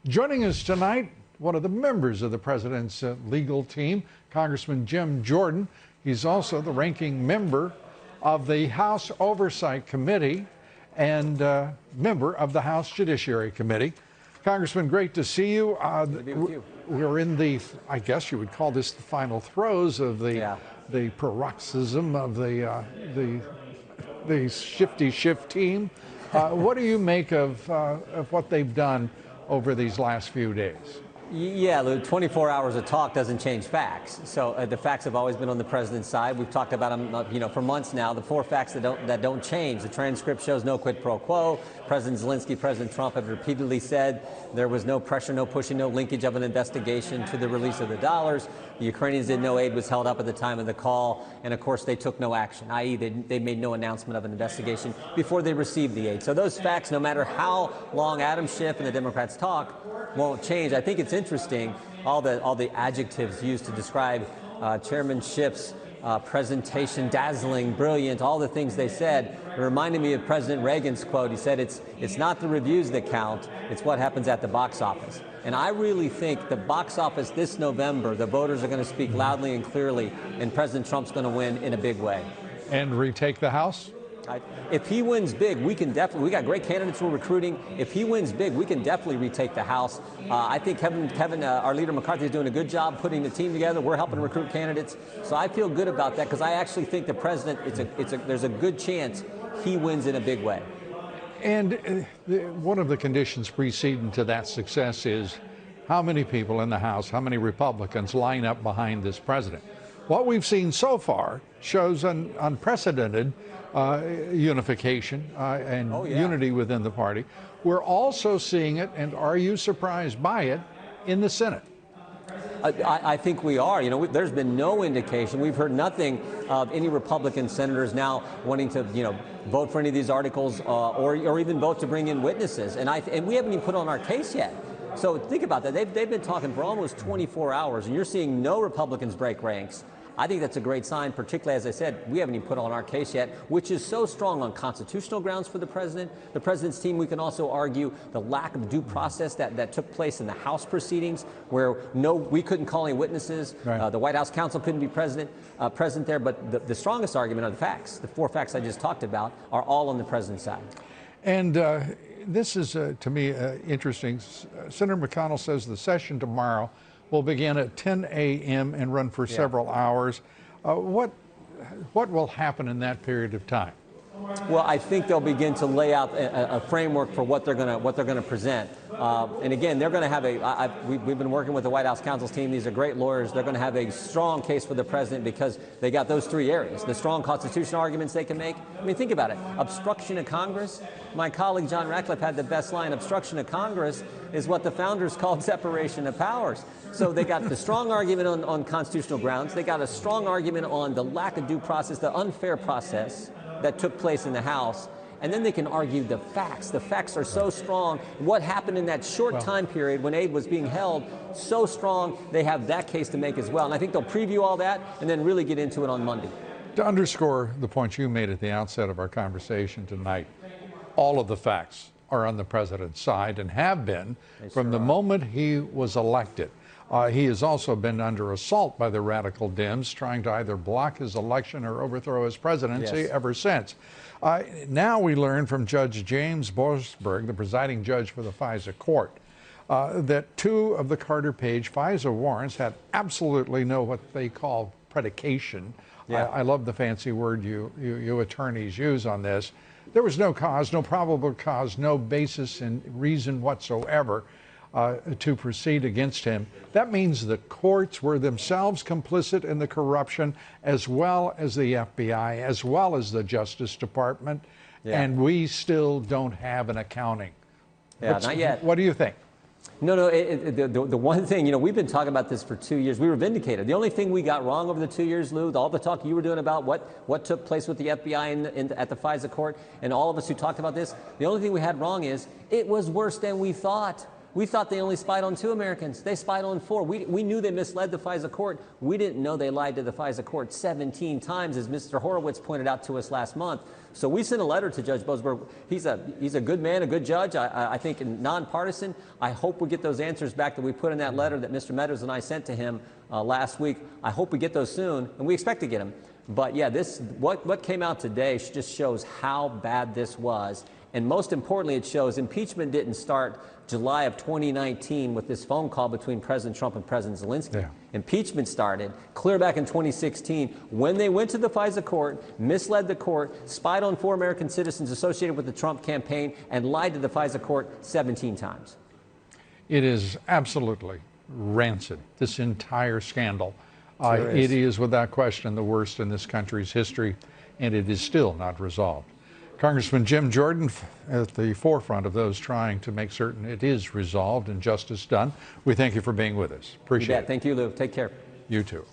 Joining us tonight, one of the members of the president's legal team, Congressman Jim Jordan. He's also the ranking member of the House Oversight Committee and member of the House Judiciary Committee. Congressman, great to see you. Good to be with you. We're in the, I guess you would call this the final throes of the paroxysm of the shifty shift team. What do you make of what they've done over these last few days? Yeah, Lou, 24 hours of talk doesn't change facts. So the facts have always been on the president's side. We've talked about them, for months now. The four facts that don't change. The transcript shows no quid pro quo. President Zelensky, President Trump have repeatedly said there was no pressure, no pushing, no linkage of an investigation to the release of the dollars. The Ukrainians didn't know aid was held up at the time of the call, and of course they took no action, i.e. they made no announcement of an investigation before they received the aid. So those facts, no matter how long Adam Schiff and the Democrats talk, won't change. I think it's interesting, all the adjectives used to describe Chairman Schiff's presentation: dazzling, brilliant, all the things they said. It reminded me of President Reagan's quote. He said, it's not the reviews that count, it's what happens at the box office. And I really think the box office this November, the voters are going to speak loudly and clearly, and President Trump's going to win in a big way. And retake the House? If he wins big, we can definitely. We got great candidates we're recruiting. If he wins big, we can definitely retake the House. I think Kevin, our leader McCarthy, is doing a good job putting the team together. We're helping recruit candidates, so I feel good about that because I actually think the president. There's a good chance he wins in a big way. And one of the conditions preceding to that success is how many people in the House, how many Republicans line up behind this president. What we've seen so far shows an unprecedented unification and unity within the party. We're also seeing it, and are you surprised by it, in the Senate? I think we are. There's been no indication. We've heard nothing of any Republican senators now wanting to, vote for any of these articles or even vote to bring in witnesses. And we haven't even put on our case yet. So think about that. They've been talking for almost 24 hours, and you're seeing no Republicans break ranks. I think that's a great sign, particularly, as I said, we haven't even put on our case yet, which is so strong on constitutional grounds for the president. The president's team, we can also argue the lack of due process that took place in the House proceedings, where we couldn't call any witnesses. Right. The White House counsel couldn't be present there. But the strongest argument are the facts. The four facts I just talked about are all on the president's side. And this is, to me, interesting. Senator McConnell says the session tomorrow will begin at 10 a.m. and run for several hours. What will happen in that period of time? Well, I think they'll begin to lay out a framework for what they're going to present. And again, they're going to have we've been working with the White House counsel's team. These are great lawyers. They're going to have a strong case for the president because they got those three areas. The strong constitutional arguments they can make. I mean, think about it. Obstruction of Congress. My colleague John Ratcliffe had the best line. Obstruction of Congress is what the founders called separation of powers. So they got the strong argument on constitutional grounds. They got a strong argument on the lack of due process, the unfair process that took place in the House. And then they can argue the facts. The facts are so strong. What happened in that short time period when aid was being held, so strong, they have that case to make as well. And I think they'll preview all that and then really get into it on Monday. To underscore the point you made at the outset of our conversation tonight, all of the facts are on the president's side and have been from the moment he was elected. He has also been under assault by the radical Dems, trying to either block his election or overthrow his presidency ever since. Now we learn from Judge James Boasberg, the presiding judge for the FISA court, that two of the Carter Page FISA warrants had absolutely no what they call predication. I love the fancy word you attorneys use on this. There was no cause, no probable cause, no basis in reason whatsoever to proceed against him. That means the courts were themselves complicit in the corruption, as well as the FBI, as well as the Justice Department, and we still don't have an accounting. Not yet. What do you think? No, the one thing, we've been talking about this for 2 years. We were vindicated. The only thing we got wrong over the 2 years, Lou, all the talk you were doing about what took place with the FBI at the FISA court, and all of us who talked about this, the only thing we had wrong is it was worse than we thought. We thought they only spied on 2 Americans. They spied on 4. We knew they misled the FISA court. We didn't know they lied to the FISA court 17 times, as Mr. Horowitz pointed out to us last month. So we sent a letter to Judge Boasberg. He's a good man, a good judge. I think nonpartisan. I hope we get those answers back that we put in that letter that Mr. Meadows and I sent to him last week. I hope we get those soon, and we expect to get them. But yeah, what came out today just shows how bad this was. And most importantly, it shows impeachment didn't start July of 2019 with this phone call between President Trump and President Zelensky. Yeah. Impeachment started clear back in 2016 when they went to the FISA court, misled the court, spied on 4 American citizens associated with the Trump campaign, and lied to the FISA court 17 times. It is absolutely rancid, this entire scandal. Sure it is without question the worst in this country's history, and it is still not resolved. Congressman Jim Jordan at the forefront of those trying to make certain it is resolved and justice done. We thank you for being with us. Appreciate it. Thank you, Lou. Take care. You too.